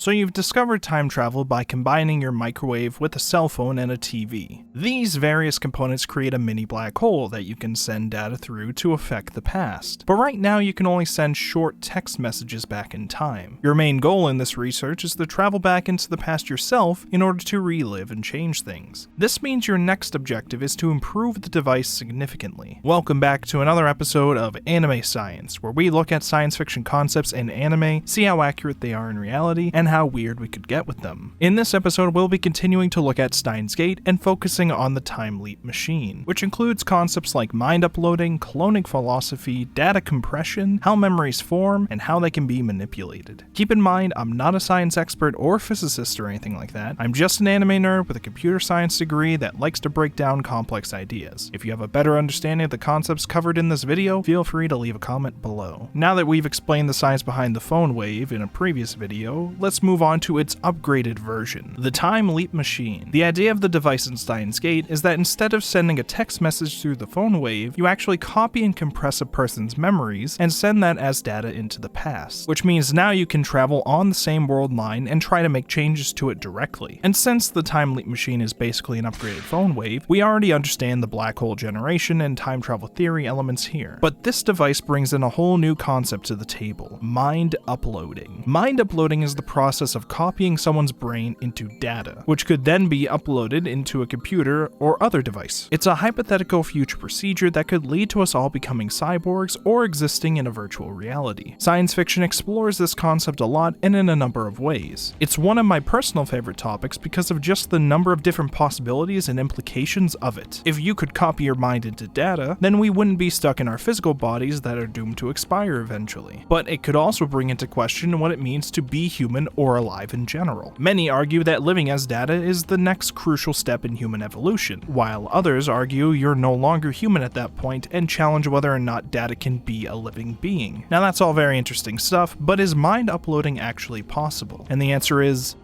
So you've discovered time travel by combining your microwave with a cell phone and a TV. These various components create a mini black hole that you can send data through to affect the past. But right now you can only send short text messages back in time. Your main goal in this research is to travel back into the past yourself in order to relive and change things. This means your next objective is to improve the device significantly. Welcome back to another episode of Anime Science, where we look at science fiction concepts in anime, see how accurate they are in reality, and how weird we could get with them. In this episode, we'll be continuing to look at Steins Gate and focusing on the time leap machine, which includes concepts like mind uploading, cloning philosophy, data compression, how memories form, and how they can be manipulated. Keep in mind, I'm not a science expert or physicist or anything like that. I'm just an anime nerd with a computer science degree that likes to break down complex ideas. If you have a better understanding of the concepts covered in this video, feel free to leave a comment below. Now that we've explained the science behind the phone wave in a previous video, let's move on to its upgraded version, the time leap machine. The idea of the device in Steins Gate is that instead of sending a text message through the phone wave, you actually copy and compress a person's memories and send that as data into the past, which means now you can travel on the same world line and try to make changes to it directly. And since the time leap machine is basically an upgraded phone wave, we already understand the black hole generation and time travel theory elements here. But this device brings in a whole new concept to the table: mind uploading. Mind uploading is the process of copying someone's brain into data, which could then be uploaded into a computer or other device. It's a hypothetical future procedure that could lead to us all becoming cyborgs or existing in a virtual reality. Science fiction explores this concept a lot and in a number of ways. It's one of my personal favorite topics because of just the number of different possibilities and implications of it. If you could copy your mind into data, then we wouldn't be stuck in our physical bodies that are doomed to expire eventually. But it could also bring into question what it means to be human or alive in general. Many argue that living as data is the next crucial step in human evolution, while others argue you're no longer human at that point and challenge whether or not data can be a living being. Now that's all very interesting stuff, but is mind uploading actually possible? And the answer is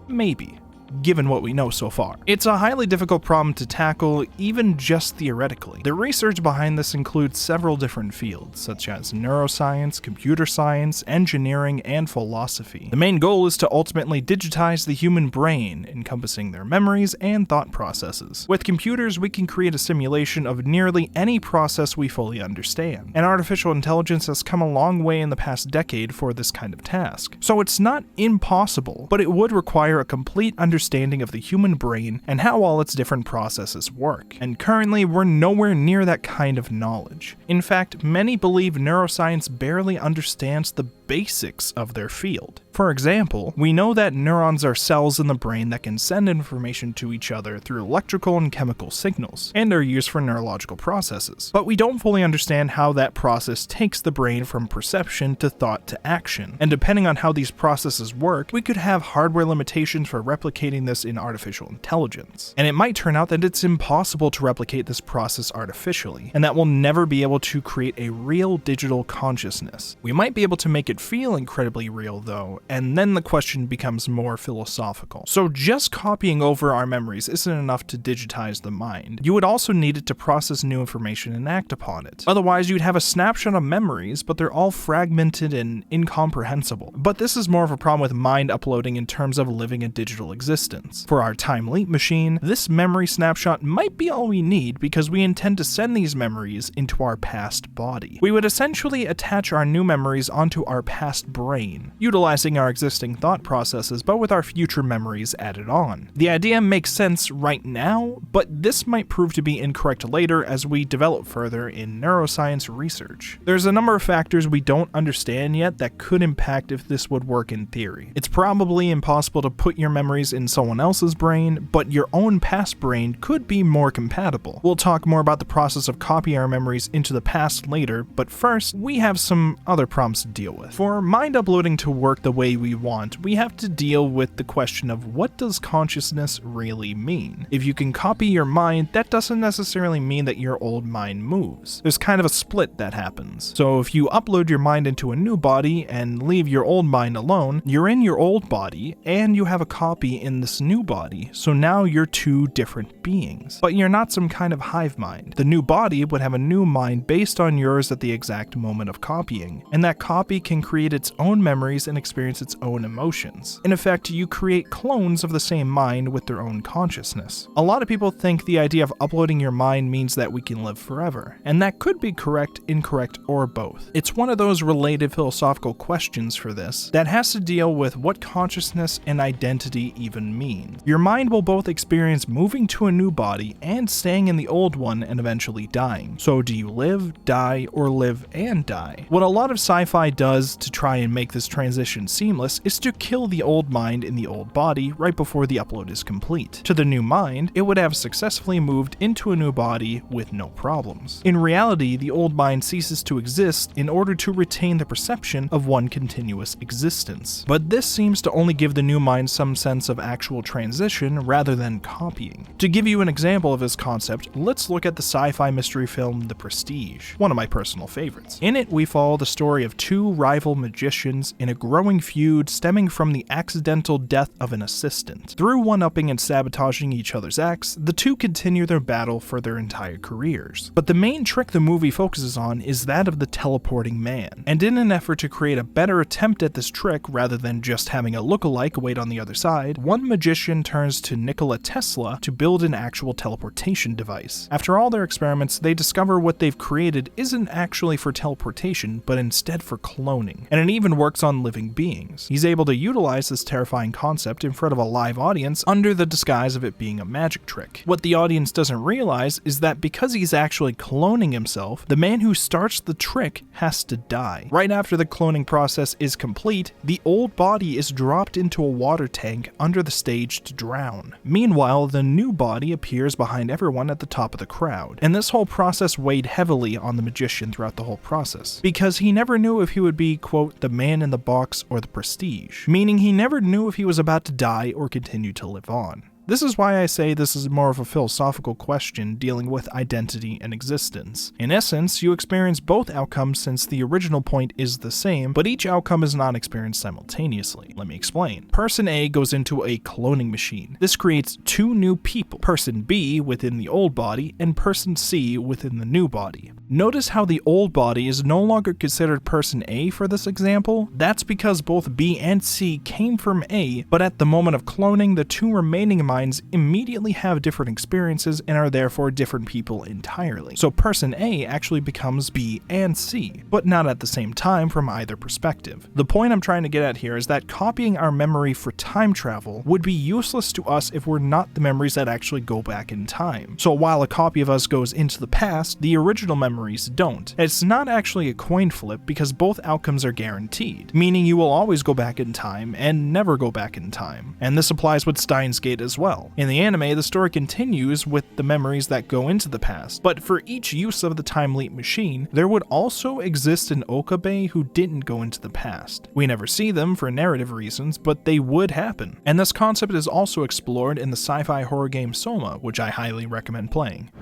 maybe, given what we know so far. It's a highly difficult problem to tackle, even just theoretically. The research behind this includes several different fields, such as neuroscience, computer science, engineering, and philosophy. The main goal is to ultimately digitize the human brain, encompassing their memories and thought processes. With computers, we can create a simulation of nearly any process we fully understand, and artificial intelligence has come a long way in the past decade for this kind of task. So it's not impossible, but it would require a complete understanding of the human brain and how all its different processes work. And currently, we're nowhere near that kind of knowledge. In fact, many believe neuroscience barely understands the basics of their field. For example, we know that neurons are cells in the brain that can send information to each other through electrical and chemical signals, and are used for neurological processes. But we don't fully understand how that process takes the brain from perception to thought to action, and depending on how these processes work, we could have hardware limitations for replicating this in artificial intelligence. And it might turn out that it's impossible to replicate this process artificially, and that we'll never be able to create a real digital consciousness. We might be able to make it feel incredibly real though, and then the question becomes more philosophical. So just copying over our memories isn't enough to digitize the mind. You would also need it to process new information and act upon it. Otherwise, you'd have a snapshot of memories, but they're all fragmented and incomprehensible. But this is more of a problem with mind uploading in terms of living a digital existence. For our time leap machine, this memory snapshot might be all we need because we intend to send these memories into our past body. We would essentially attach our new memories onto our past brain, utilizing our existing thought processes but with our future memories added on. The idea makes sense right now, but this might prove to be incorrect later as we develop further in neuroscience research. There's a number of factors we don't understand yet that could impact if this would work in theory. It's probably impossible to put your memories in someone else's brain, but your own past brain could be more compatible. We'll talk more about the process of copying our memories into the past later, but first, we have some other problems to deal with. For mind uploading to work the way we want, we have to deal with the question of what does consciousness really mean? If you can copy your mind, that doesn't necessarily mean that your old mind moves. There's kind of a split that happens. So if you upload your mind into a new body and leave your old mind alone, you're in your old body and you have a copy in this new body, so now you're two different beings. But you're not some kind of hive mind. The new body would have a new mind based on yours at the exact moment of copying, and that copy can create its own memories and experience its own emotions. In effect, you create clones of the same mind with their own consciousness. A lot of people think the idea of uploading your mind means that we can live forever, and that could be correct, incorrect, or both. It's one of those related philosophical questions for this that has to deal with what consciousness and identity even mean. Your mind will both experience moving to a new body and staying in the old one and eventually dying. So do you live, die, or live and die? What a lot of sci-fi does to try and make this transition seamless is to kill the old mind in the old body right before the upload is complete. To the new mind, it would have successfully moved into a new body with no problems. In reality, the old mind ceases to exist in order to retain the perception of one continuous existence. But this seems to only give the new mind some sense of actual transition rather than copying. To give you an example of this concept, let's look at the sci-fi mystery film The Prestige, one of my personal favorites. In it, we follow the story of two rival magicians in a growing feud stemming from the accidental death of an assistant. Through one-upping and sabotaging each other's acts, the two continue their battle for their entire careers. But the main trick the movie focuses on is that of the teleporting man, and in an effort to create a better attempt at this trick rather than just having a lookalike wait on the other side, one magician turns to Nikola Tesla to build an actual teleportation device. After all their experiments, they discover what they've created isn't actually for teleportation, but instead for cloning, and it even works on living beings. He's able to utilize this terrifying concept in front of a live audience under the disguise of it being a magic trick. What the audience doesn't realize is that because he's actually cloning himself, the man who starts the trick has to die. Right after the cloning process is complete, the old body is dropped into a water tank under the stage to drown. Meanwhile, the new body appears behind everyone at the top of the crowd, and this whole process weighed heavily on the magician throughout the whole process, because he never knew if he would be, quote, the man in the box or the prestige, meaning he never knew if he was about to die or continue to live on. This is why I say this is more of a philosophical question dealing with identity and existence. In essence, you experience both outcomes since the original point is the same, but each outcome is not experienced simultaneously. Let me explain. Person A goes into a cloning machine. This creates two new people, person B within the old body and person C within the new body. Notice how the old body is no longer considered person A for this example? That's because both B and C came from A, but at the moment of cloning, the two remaining minds immediately have different experiences and are therefore different people entirely. So person A actually becomes B and C, but not at the same time from either perspective. The point I'm trying to get at here is that copying our memory for time travel would be useless to us if we're not the memories that actually go back in time. So while a copy of us goes into the past, the original memories don't. It's not actually a coin flip because both outcomes are guaranteed, meaning you will always go back in time and never go back in time. And this applies with Steins Gate as well. In the anime, the story continues with the memories that go into the past, but for each use of the time leap machine, there would also exist an Okabe who didn't go into the past. We never see them for narrative reasons, but they would happen. And this concept is also explored in the sci-fi horror game Soma, which I highly recommend playing.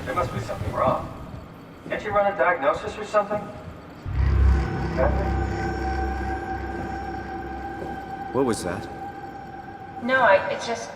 There must be something wrong. Can't you run a diagnosis or something? What was that? No, it's just...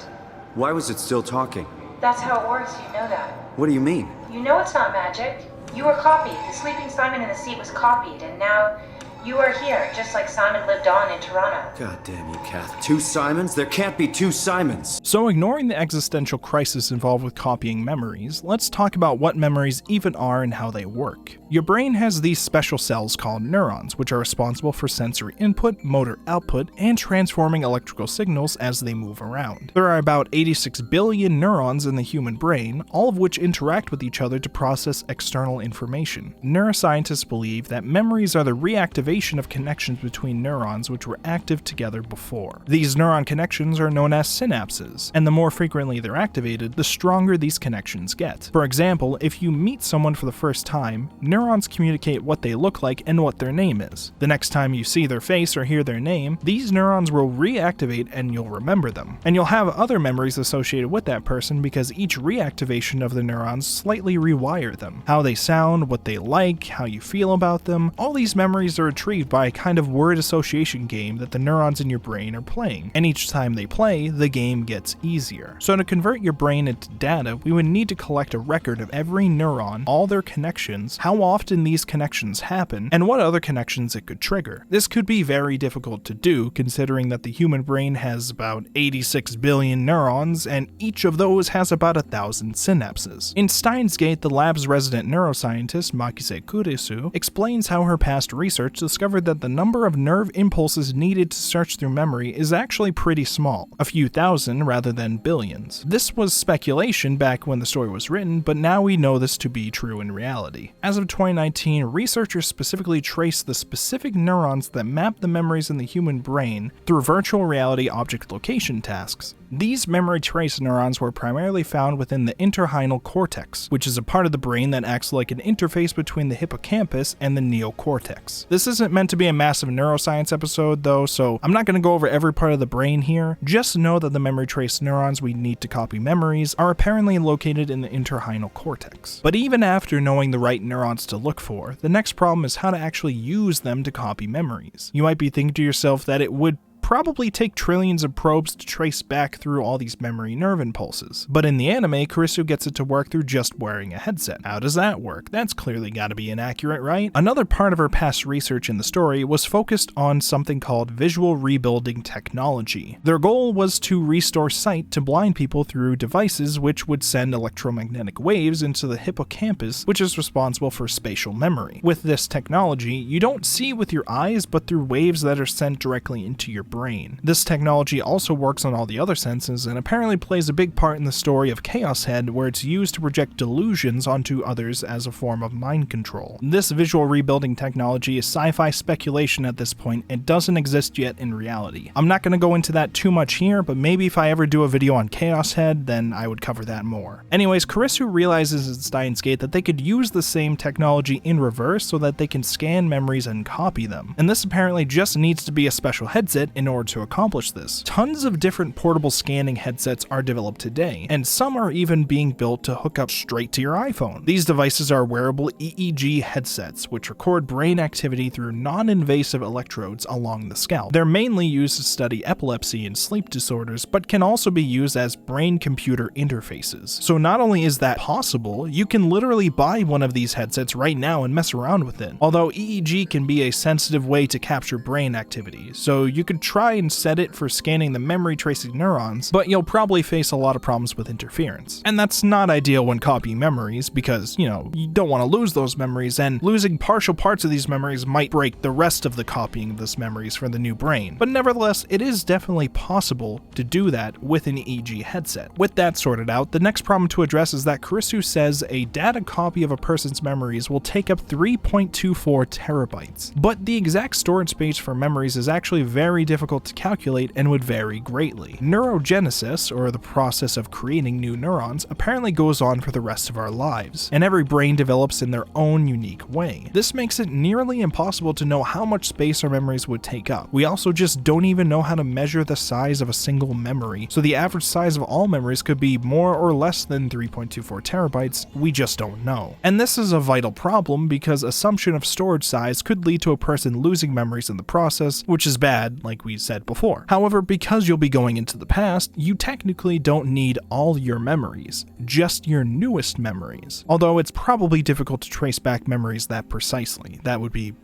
Why was it still talking? That's how it works, you know that. What do you mean? You know it's not magic. You were copied. The sleeping Simon in the seat was copied, and now you are here, just like Simon lived on in Toronto. God damn you, Kath. Two Simons? There can't be two Simons! So ignoring the existential crisis involved with copying memories, let's talk about what memories even are and how they work. Your brain has these special cells called neurons, which are responsible for sensory input, motor output, and transforming electrical signals as they move around. There are about 86 billion neurons in the human brain, all of which interact with each other to process external information. Neuroscientists believe that memories are the reactivation of connections between neurons which were active together before. These neuron connections are known as synapses, and the more frequently they're activated, the stronger these connections get. For example, if you meet someone for the first time, neurons communicate what they look like and what their name is. The next time you see their face or hear their name, these neurons will reactivate and you'll remember them. And you'll have other memories associated with that person because each reactivation of the neurons slightly rewire them. How they sound, what they like, how you feel about them, all these memories are retrieved by a kind of word association game that the neurons in your brain are playing, and each time they play, the game gets easier. So to convert your brain into data, we would need to collect a record of every neuron, all their connections, how often these connections happen, and what other connections it could trigger. This could be very difficult to do, considering that the human brain has about 86 billion neurons, and each of those has about 1,000 synapses. In Steins Gate, the lab's resident neuroscientist, Makise Kurisu, explains how her past research discovered that the number of nerve impulses needed to search through memory is actually pretty small, a few thousand rather than billions. This was speculation back when the story was written, but now we know this to be true in reality. As of 2019, researchers specifically traced the specific neurons that map the memories in the human brain through virtual reality object location tasks. These memory trace neurons were primarily found within the entorhinal cortex, which is a part of the brain that acts like an interface between the hippocampus and the neocortex. This isn't meant to be a massive neuroscience episode though, so I'm not going to go over every part of the brain here. Just know that the memory trace neurons we need to copy memories are apparently located in the entorhinal cortex. But even after knowing the right neurons to look for, the next problem is how to actually use them to copy memories. You might be thinking to yourself that it would probably take trillions of probes to trace back through all these memory nerve impulses. But in the anime, Kurisu gets it to work through just wearing a headset. How does that work? That's clearly gotta be inaccurate, right? Another part of her past research in the story was focused on something called visual rebuilding technology. Their goal was to restore sight to blind people through devices which would send electromagnetic waves into the hippocampus, which is responsible for spatial memory. With this technology, you don't see with your eyes, but through waves that are sent directly into your brain. This technology also works on all the other senses and apparently plays a big part in the story of Chaos Head, where it's used to project delusions onto others as a form of mind control. This visual rebuilding technology is sci-fi speculation at this point. It doesn't exist yet in reality. I'm not going to go into that too much here, but maybe if I ever do a video on Chaos Head, then I would cover that more. Anyways, Kurisu realizes in Steins Gate that they could use the same technology in reverse so that they can scan memories and copy them. And this apparently just needs to be a special headset in order to accomplish this. Tons of different portable scanning headsets are developed today, and some are even being built to hook up straight to your iPhone. These devices are wearable EEG headsets, which record brain activity through non-invasive electrodes along the scalp. They're mainly used to study epilepsy and sleep disorders, but can also be used as brain-computer interfaces. So not only is that possible, you can literally buy one of these headsets right now and mess around with it. Although EEG can be a sensitive way to capture brain activity, so you could try and set it for scanning the memory tracing neurons, but you'll probably face a lot of problems with interference. And that's not ideal when copying memories because, you don't want to lose those memories, and losing partial parts of these memories might break the rest of the copying of those memories for the new brain. But nevertheless, it is definitely possible to do that with an EEG headset. With that sorted out, the next problem to address is that Kurisu says a data copy of a person's memories will take up 3.24 terabytes. But the exact storage space for memories is actually very difficult to calculate and would vary greatly. Neurogenesis, or the process of creating new neurons, apparently goes on for the rest of our lives, and every brain develops in their own unique way. This makes it nearly impossible to know how much space our memories would take up. We also just don't even know how to measure the size of a single memory, so the average size of all memories could be more or less than 3.24 terabytes, we just don't know. And this is a vital problem because assumption of storage size could lead to a person losing memories in the process, which is bad, like we said before. However, because you'll be going into the past, you technically don't need all your memories, just your newest memories. Although it's probably difficult to trace back memories that precisely. That would be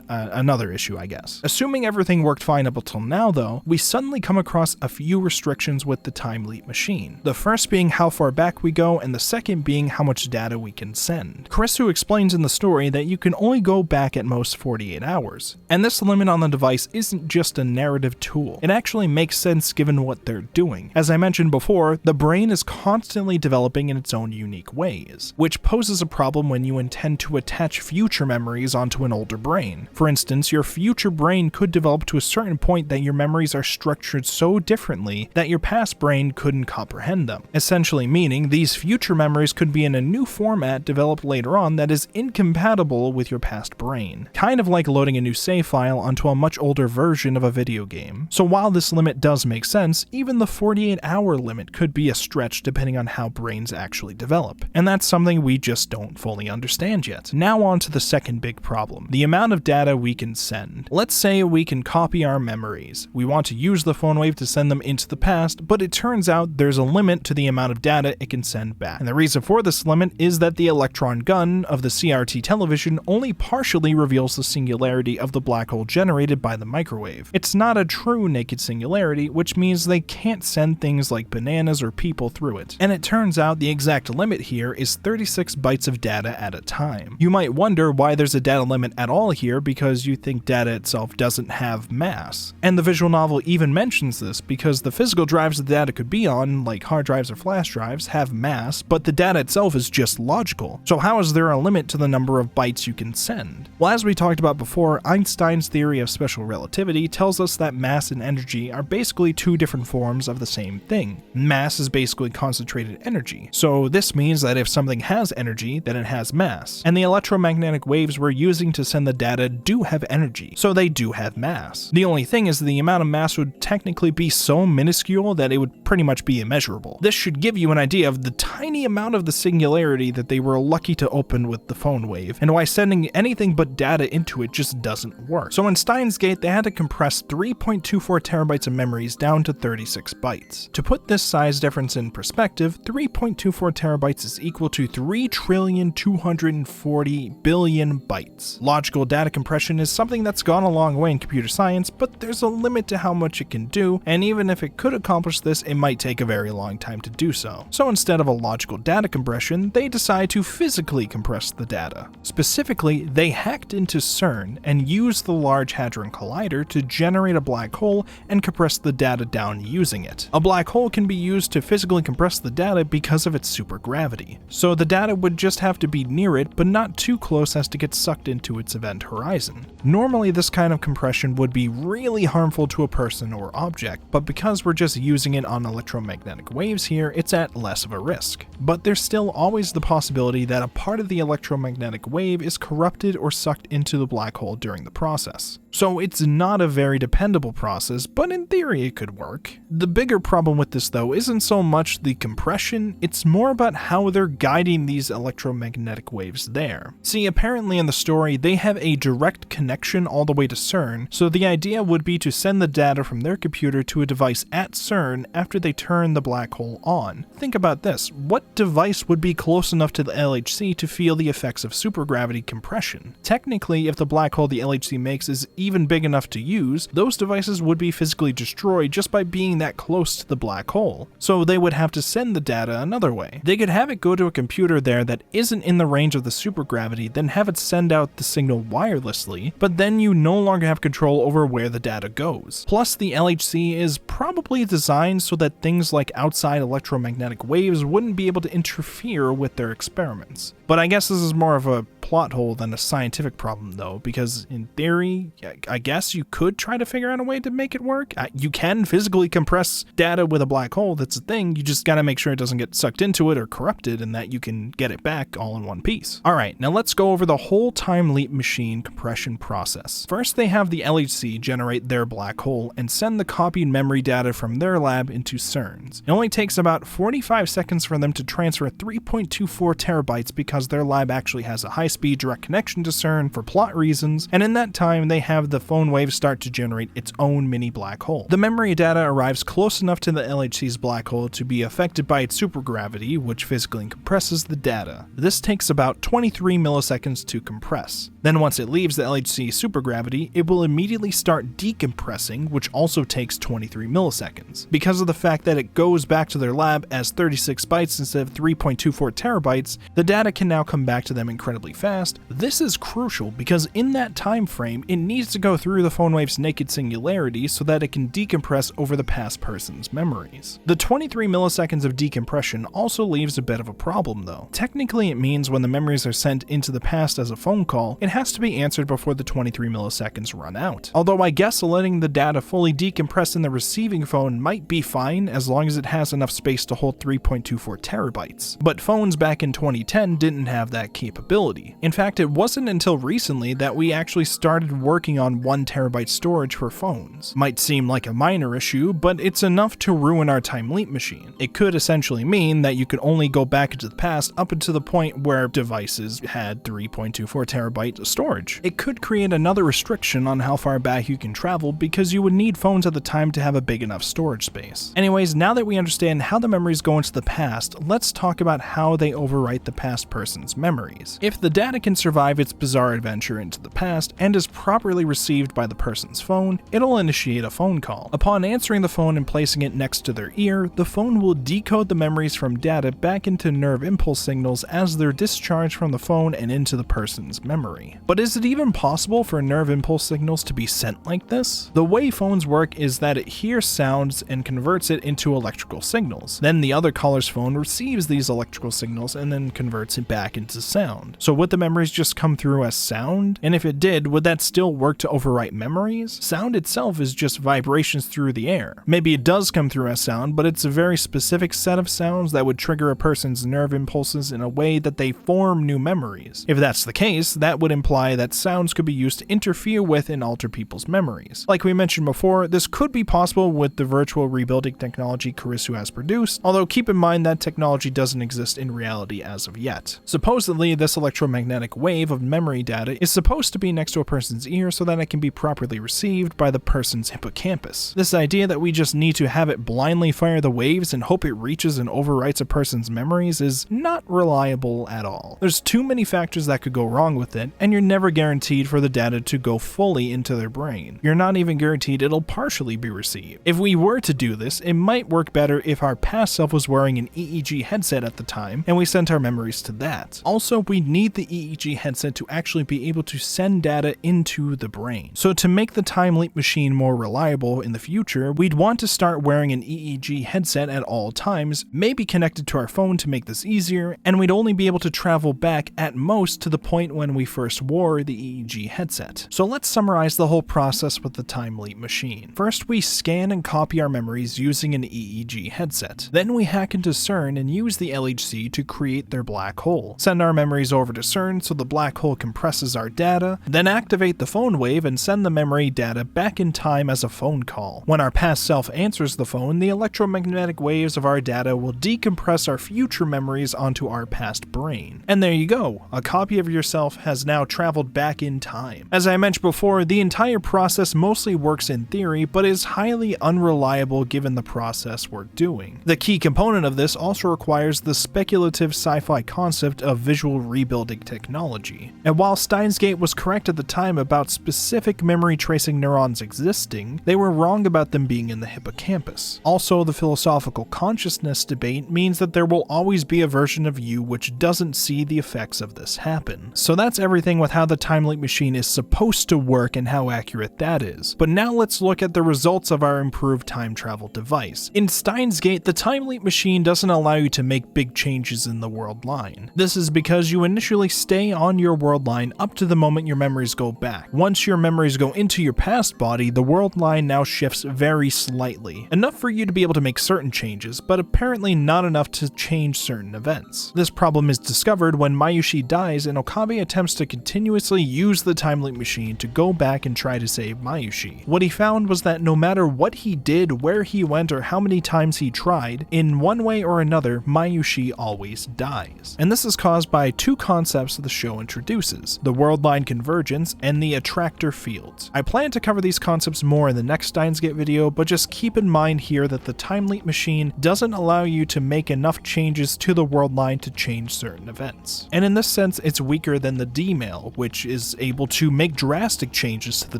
another issue, I guess. Assuming everything worked fine up until now though, we suddenly come across a few restrictions with the time leap machine. The first being how far back we go, and the second being how much data we can send. Kurisu explains in the story that you can only go back at most 48 hours, and this limit on the device isn't just a narrative tool. It actually makes sense given what they're doing. As I mentioned before, the brain is constantly developing in its own unique ways, which poses a problem when you intend to attach future memories onto an older brain. For instance, your future brain could develop to a certain point that your memories are structured so differently that your past brain couldn't comprehend them, essentially meaning these future memories could be in a new format developed later on that is incompatible with your past brain. Kind of like loading a new save file onto a much older version of a video video game. So while this limit does make sense, even the 48-hour limit could be a stretch depending on how brains actually develop, and that's something we just don't fully understand yet. Now on to the second big problem, the amount of data we can send. Let's say we can copy our memories. We want to use the phone wave to send them into the past, but it turns out there's a limit to the amount of data it can send back. And the reason for this limit is that the electron gun of the CRT television only partially reveals the singularity of the black hole generated by the microwave. It's not a true naked singularity, which means they can't send things like bananas or people through it. And it turns out the exact limit here is 36 bytes of data at a time. You might wonder why there's a data limit at all here because you think data itself doesn't have mass. And the visual novel even mentions this because the physical drives the data could be on, like hard drives or flash drives, have mass, but the data itself is just logical. So how is there a limit to the number of bytes you can send? Well, as we talked about before, Einstein's theory of special relativity tells us that mass and energy are basically two different forms of the same thing. Mass is basically concentrated energy. So this means that if something has energy, then it has mass. And the electromagnetic waves we're using to send the data do have energy, so they do have mass. The only thing is the amount of mass would technically be so minuscule that it would pretty much be immeasurable. This should give you an idea of the tiny amount of the singularity that they were lucky to open with the phone wave, and why sending anything but data into it just doesn't work. So in Steins Gate, they had to compress 3.24 terabytes of memories down to 36 bytes. To put this size difference in perspective, 3.24 terabytes is equal to 3,240,000,000,000 bytes. Logical data compression is something that's gone a long way in computer science, but there's a limit to how much it can do, and even if it could accomplish this, it might take a very long time to do so. So instead of a logical data compression, they decide to physically compress the data. Specifically, they hacked into CERN and used the Large Hadron Collider to generate a black hole and compress the data down using it. A black hole can be used to physically compress the data because of its supergravity. So the data would just have to be near it, but not too close as to get sucked into its event horizon. Normally, this kind of compression would be really harmful to a person or object, but because we're just using it on electromagnetic waves here, it's at less of a risk. But there's still always the possibility that a part of the electromagnetic wave is corrupted or sucked into the black hole during the process. So it's not a very dependable process, but in theory it could work. The bigger problem with this though isn't so much the compression, it's more about how they're guiding these electromagnetic waves there. See, apparently in the story they have a direct connection all the way to CERN, so the idea would be to send the data from their computer to a device at CERN after they turn the black hole on. Think about this, what device would be close enough to the LHC to feel the effects of supergravity compression? Technically, if the black hole the LHC makes is even big enough to use, those devices would be physically destroyed just by being that close to the black hole. So they would have to send the data another way. They could have it go to a computer there that isn't in the range of the supergravity, then have it send out the signal wirelessly, but then you no longer have control over where the data goes. Plus, the LHC is probably designed so that things like outside electromagnetic waves wouldn't be able to interfere with their experiments. But I guess this is more of a plot hole than a scientific problem though, because in theory, I guess you could try to figure out a way to make it work. You can physically compress data with a black hole, that's a thing, you just gotta make sure it doesn't get sucked into it or corrupted and that you can get it back all in one piece. Alright, now let's go over the whole time leap machine compression process. First, they have the LHC generate their black hole and send the copied memory data from their lab into CERN's. It only takes about 45 seconds for them to transfer 3.24 terabytes because their lab actually has a high-speed direct connection to CERN for plot reasons, and in that time they have the phone wave start to generate its own mini black hole. The memory data arrives close enough to the LHC's black hole to be affected by its supergravity, which physically compresses the data. This takes about 23 milliseconds to compress. Then once it leaves the LHC supergravity, it will immediately start decompressing, which also takes 23 milliseconds. Because of the fact that it goes back to their lab as 36 bytes instead of 3.24 terabytes, the data can now come back to them incredibly fast. This is crucial because in that time frame, it needs to go through the phone wave's naked singularity so that it can decompress over the past person's memories. The 23 milliseconds of decompression also leaves a bit of a problem though. Technically, it means when the memories are sent into the past as a phone call, it has to be answered before the 23 milliseconds run out. Although I guess letting the data fully decompress in the receiving phone might be fine as long as it has enough space to hold 3.24 terabytes. But phones back in 2010 didn't have that capability. memory. In fact, it wasn't until recently that we actually started working on 1 terabyte storage for phones. Might seem like a minor issue, but it's enough to ruin our time leap machine. It could essentially mean that you could only go back into the past up until the point where devices had 3.24 terabyte storage. It could create another restriction on how far back you can travel because you would need phones at the time to have a big enough storage space. Anyways, now that we understand how the memories go into the past, let's talk about how they overwrite the past person's memories. If the data can survive its bizarre adventure into the past and is properly received by the person's phone, it'll initiate a phone call. Upon answering the phone and placing it next to their ear, the phone will decode the memories from data back into nerve impulse signals as they're discharged from the phone and into the person's memory. But is it even possible for nerve impulse signals to be sent like this? The way phones work is that it hears sounds and converts it into electrical signals. Then the other caller's phone receives these electrical signals and then converts it back into sound. So would the memories just come through as sound? And if it did, would that still work to overwrite memories? Sound itself is just vibrations through the air. Maybe it does come through as sound, but it's a very specific set of sounds that would trigger a person's nerve impulses in a way that they form new memories. If that's the case, that would imply that sounds could be used to interfere with and alter people's memories. Like we mentioned before, this could be possible with the virtual rebuilding technology Karisu has produced, although keep in mind that technology doesn't exist in reality as of yet. Supposedly, this electromagnetic wave of memory data is supposed to be next to a person's ear so that it can be properly received by the person's hippocampus. This idea that we just need to have it blindly fire the waves and hope it reaches and overwrites a person's memories is not reliable at all. There's too many factors that could go wrong with it, and you're never guaranteed for the data to go fully into their brain. You're not even guaranteed it'll partially be received. If we were to do this, it might work better if our past self was wearing an EEG headset at the time and we sent our memories to that. Also, we need the EEG headset to actually be able to send data into the brain. So to make the time leap machine more reliable in the future, we'd want to start wearing an EEG headset at all times, maybe connected to our phone to make this easier, and we'd only be able to travel back at most to the point when we first wore the EEG headset. So let's summarize the whole process with the time leap machine. First, we scan and copy our memories using an EEG headset. Then we hack into CERN and use the LHC to create their black hole. Send our memories over to CERN so the black hole compresses our data, then activate the phone wave and send the memory data back in time as a phone call. When our past self answers the phone, the electromagnetic waves of our data will decompress our future memories onto our past brain. And there you go, a copy of yourself has now traveled back in time. As I mentioned before, the entire process mostly works in theory, but is highly unreliable given the process we're doing. The key component of this also requires the speculative sci-fi concept of visual rebuilding technology. And while Steins was correct at the time about specific memory tracing neurons existing, they were wrong about them being in the hippocampus. Also, the philosophical consciousness debate means that there will always be a version of you which doesn't see the effects of this happen. So that's everything with how the time leap machine is supposed to work and how accurate that is. But now let's look at the results of our improved time travel device. In Steins Gate, the time leap machine doesn't allow you to make big changes in the world line. This is because you initially stay on your world line up to the moment your memories go back. Once your memories go into your past body, the world line now shifts very slightly, enough for you to be able to make certain changes, but apparently not enough to change certain events. This problem is discovered when Mayushi dies and Okabe attempts to continuously use the time leap machine to go back and try to save Mayushi. What he found was that no matter what he did, where he went, or how many times he tried, in one way or another, Mayushi always dies. And this is caused by two concepts the show introduces: the world line convergence and the attractor fields. I plan to cover these concepts more in the next Steins Gate video, but just keep in mind here that the time leap machine doesn't allow you to make enough changes to the world line to change certain events. And in this sense, it's weaker than the D-mail, which is able to make drastic changes to the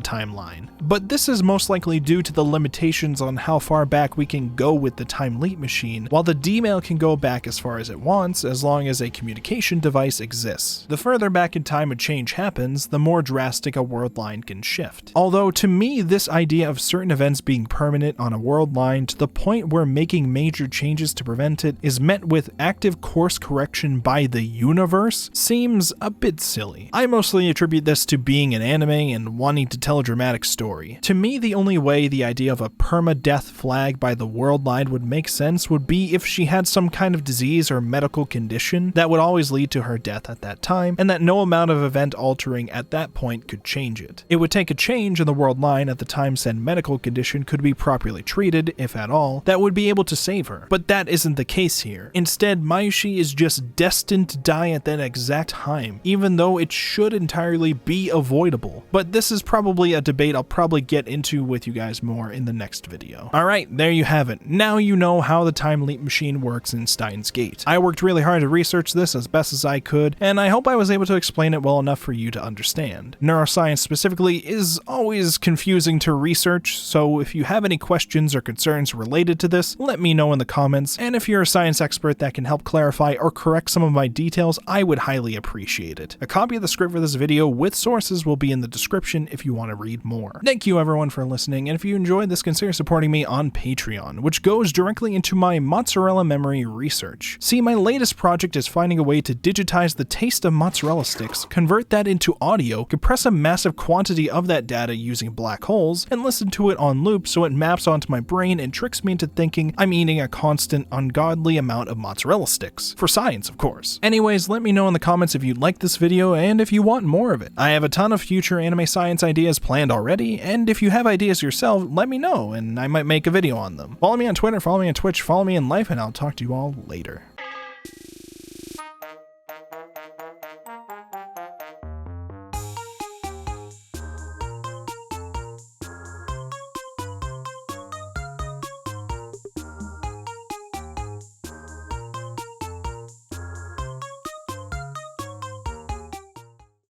timeline. But this is most likely due to the limitations on how far back we can go with the time leap machine, while the D-mail can go back as far as it wants as long as a communication device exists. The further back in time a change happens, the more drastic a world line can shift. Although to me, this idea of certain events being permanent on a world line to the point where making major changes to prevent it is met with active course correction by the universe seems a bit silly. I mostly attribute this to being an anime and wanting to tell a dramatic story. To me, the only way the idea of a perma-death flag by the world line would make sense would be if she had some kind of disease or medical condition that would always lead to her death at that time, and that no amount of event altering at that point could change it. It would take a change in the world line at the time said medical condition could be properly treated, if at all, that would be able to save her. But that isn't the case here. Instead, Mayushi is just destined to die at that exact time, even though it should entirely be avoidable. But this is probably a debate I'll probably get into with you guys more in the next video. Alright, there you have it. Now you know how the time leap machine works in Steins Gate. I worked really hard to research this as best as I could, and I hope I was able to explain it well enough for you to understand. Neuroscience specifically is always confusing to research, so if you have any questions or concerns related to this, let me know in the comments, and if you're a science expert that can help clarify or correct some of my details, I would highly appreciate it. A copy of the script for this video with sources will be in the description if you want to read more. Thank you everyone for listening, and if you enjoyed this, consider supporting me on Patreon, which goes directly into my mozzarella memory research. See, my latest project is finding a way to digitize the taste of mozzarella sticks, convert that into audio, compress a massive quantity of that data using black holes, and listen to it on loop so it maps onto my brain and tricks me into thinking I'm eating a constant, ungodly amount of mozzarella sticks. For science, of course. Anyways, let me know in the comments if you liked this video and if you want more of it. I have a ton of future anime science ideas planned already, and if you have ideas yourself, let me know and I might make a video on them. Follow me on Twitter, follow me on Twitch, follow me in life, and I'll talk to you all later.